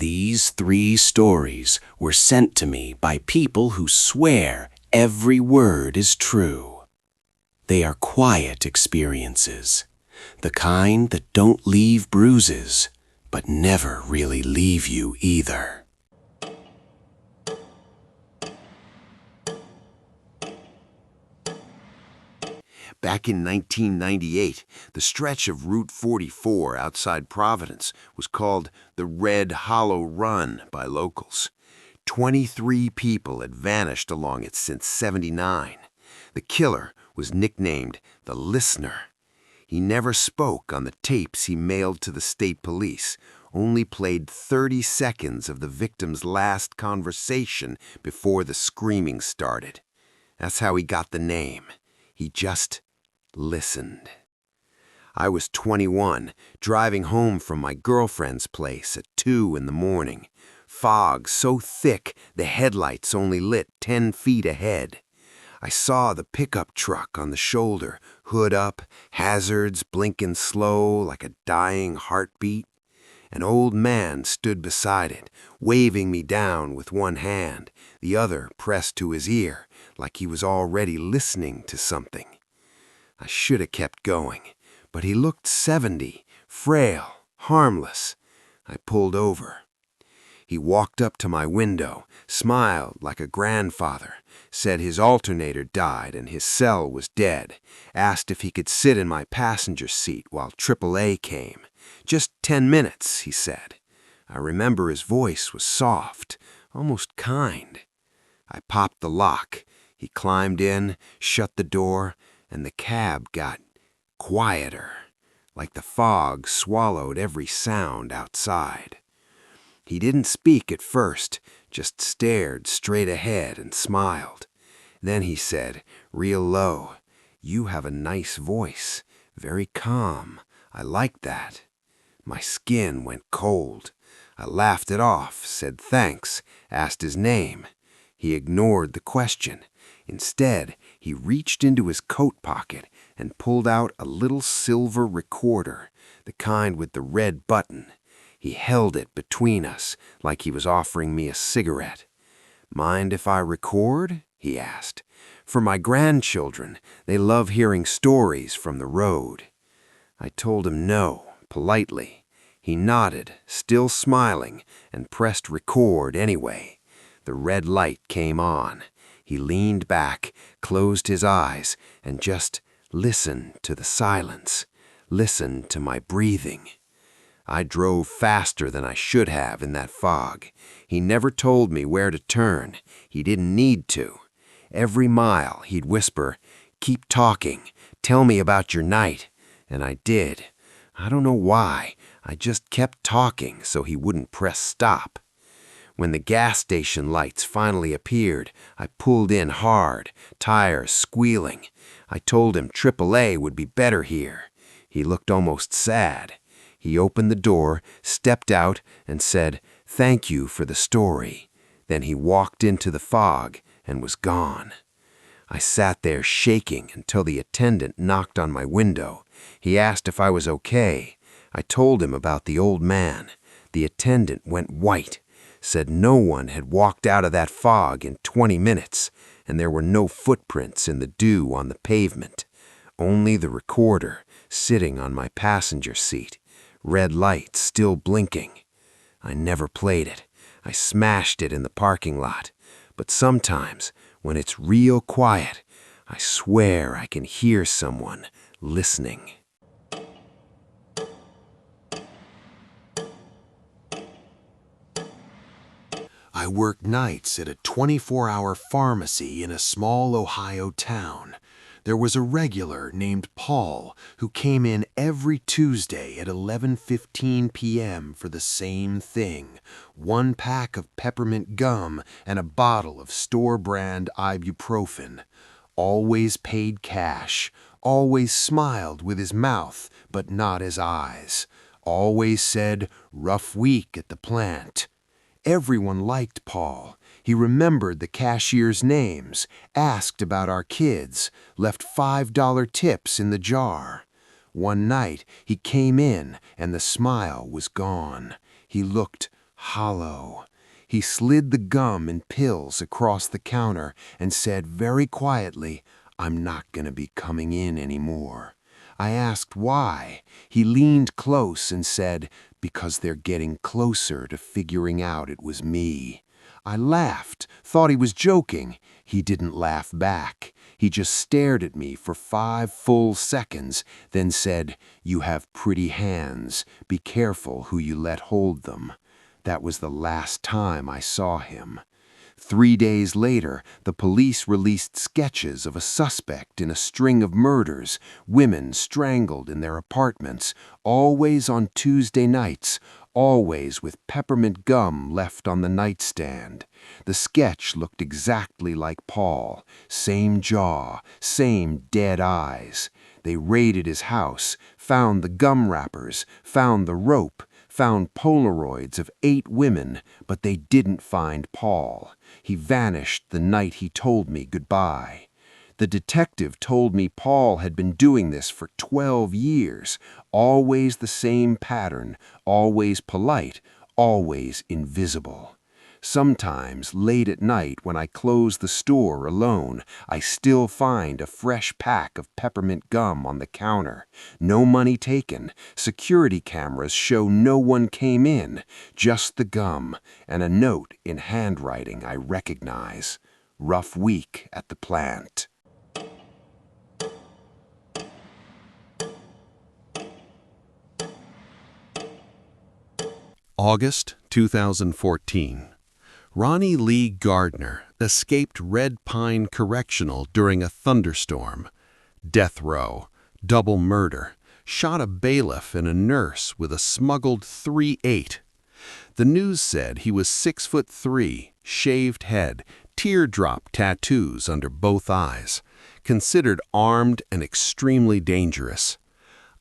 These 3 stories were sent to me by people who swear every word is true. They are quiet experiences, the kind that don't leave bruises, but never really leave you either. Back in 1998, the stretch of Route 44 outside Providence was called the Red Hollow Run by locals. 23 people had vanished along it since '79. The killer was nicknamed the Listener. He never spoke on the tapes he mailed to the state police, only played 30 seconds of the victim's last conversation before the screaming started. That's how he got the name. He just listened. I was 21, driving home from my girlfriend's place at 2 in the morning. Fog so thick the headlights only lit 10 feet ahead. I saw the pickup truck on the shoulder, hood up, hazards blinking slow like a dying heartbeat. An old man stood beside it, waving me down with one hand, the other pressed to his ear, like he was already listening to something. I should have kept going, but he looked 70, frail, harmless. I pulled over. He walked up to my window, smiled like a grandfather, said his alternator died and his cell was dead, asked if he could sit in my passenger seat while AAA came. Just 10 minutes, he said. I remember his voice was soft, almost kind. I popped the lock. He climbed in, shut the door, and the cab got quieter, like the fog swallowed every sound outside. He didn't speak at first, just stared straight ahead and smiled. Then he said, real low, "You have a nice voice, very calm. I like that." My skin went cold. I laughed it off, said thanks, asked his name. He ignored the question. Instead, he reached into his coat pocket and pulled out a little silver recorder, the kind with the red button. He held it between us like he was offering me a cigarette. "Mind if I record?" he asked. "For my grandchildren, they love hearing stories from the road." I told him no, politely. He nodded, still smiling, and pressed record anyway. The red light came on. He leaned back, closed his eyes, and just listened to the silence, listened to my breathing. I drove faster than I should have in that fog. He never told me where to turn. He didn't need to. Every mile, he'd whisper, "Keep talking. Tell me about your night." And I did. I don't know why. I just kept talking so he wouldn't press stop. When the gas station lights finally appeared, I pulled in hard, tires squealing. I told him AAA would be better here. He looked almost sad. He opened the door, stepped out, and said, "Thank you for the story." Then he walked into the fog and was gone. I sat there shaking until the attendant knocked on my window. He asked if I was okay. I told him about the old man. The attendant went white, said no one had walked out of that fog in 20 minutes, and there were no footprints in the dew on the pavement. Only the recorder sitting on my passenger seat, red light still blinking. I never played it. I smashed it in the parking lot. But sometimes, when it's real quiet, I swear I can hear someone listening. I worked nights at a 24-hour pharmacy in a small Ohio town. There was a regular named Paul who came in every Tuesday at 11:15 p.m. for the same thing, 1 pack of peppermint gum and a bottle of store-brand ibuprofen. Always paid cash, always smiled with his mouth but not his eyes, always said, "Rough week at the plant." Everyone liked Paul. He remembered the cashier's names, asked about our kids, left $5 tips in the jar. One night, he came in and the smile was gone. He looked hollow. He slid the gum and pills across the counter and said very quietly, "I'm not going to be coming in anymore." I asked why. He leaned close and said, "Because they're getting closer to figuring out it was me." I laughed, thought he was joking. He didn't laugh back. He just stared at me for 5 full seconds, then said, "You have pretty hands. Be careful who you let hold them." That was the last time I saw him. 3 days later, the police released sketches of a suspect in a string of murders, women strangled in their apartments, always on Tuesday nights, always with peppermint gum left on the nightstand. The sketch looked exactly like Paul, same jaw, same dead eyes. They raided his house, found the gum wrappers, found the rope, found Polaroids of 8 women, but they didn't find Paul. He vanished the night he told me goodbye. The detective told me Paul had been doing this for 12 years, always the same pattern, always polite, always invisible. Sometimes, late at night when I close the store alone, I still find a fresh pack of peppermint gum on the counter. No money taken. Security cameras show no one came in, just the gum, and a note in handwriting I recognize. Rough week at the plant. August 2014. Ronnie Lee Gardner escaped Red Pine Correctional during a thunderstorm. Death row, double murder, shot a bailiff and a nurse with a smuggled .38. The news said he was 6'3", shaved head, teardrop tattoos under both eyes, considered armed and extremely dangerous.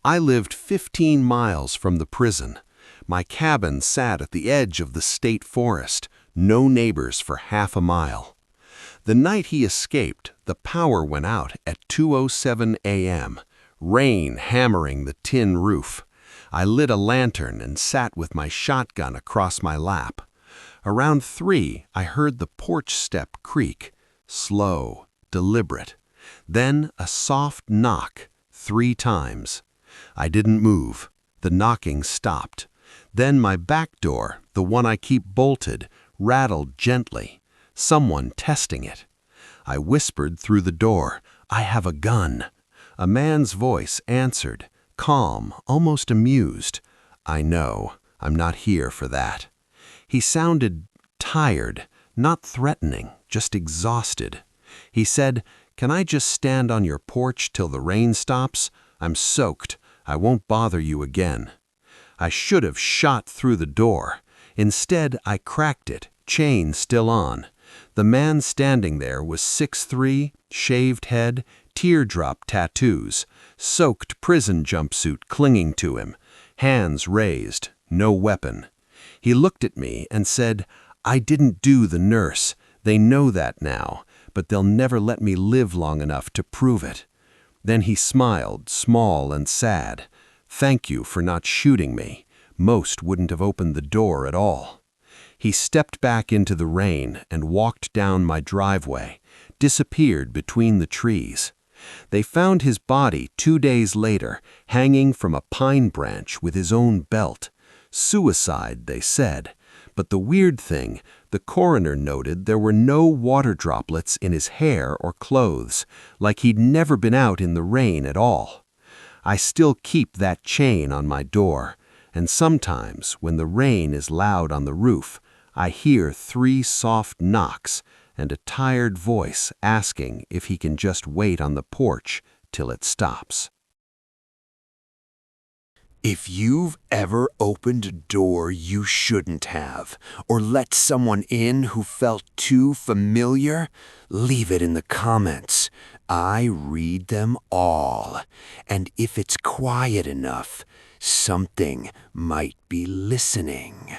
I lived 15 miles from the prison. My cabin sat at the edge of the state forest, no neighbors for half a mile. The night he escaped, the power went out at 2:07 a.m., rain hammering the tin roof. I lit a lantern and sat with my shotgun across my lap. Around 3, I heard the porch step creak, slow, deliberate. Then a soft knock, 3 times. I didn't move. The knocking stopped. Then my back door, the one I keep bolted, rattled gently. Someone testing it. I whispered through the door, "I have a gun." A man's voice answered, calm, almost amused. "I know, I'm not here for that." He sounded tired, not threatening, just exhausted. He said, "Can I just stand on your porch till the rain stops? I'm soaked. I won't bother you again." I should have shot through the door. Instead, I cracked it, chain still on. The man standing there was 6'3", shaved head, teardrop tattoos, soaked prison jumpsuit clinging to him, hands raised, no weapon. He looked at me and said, "I didn't do the nurse. They know that now, but they'll never let me live long enough to prove it." Then he smiled, small and sad. "Thank you for not shooting me. Most wouldn't have opened the door at all." He stepped back into the rain and walked down my driveway, disappeared between the trees. They found his body 2 days later, hanging from a pine branch with his own belt. Suicide, they said. But the weird thing, the coroner noted there were no water droplets in his hair or clothes, like he'd never been out in the rain at all. I still keep that chain on my door, and sometimes, when the rain is loud on the roof, I hear 3 soft knocks and a tired voice asking if he can just wait on the porch till it stops. If you've ever opened a door you shouldn't have, or let someone in who felt too familiar, leave it in the comments. I read them all, and if it's quiet enough, something might be listening.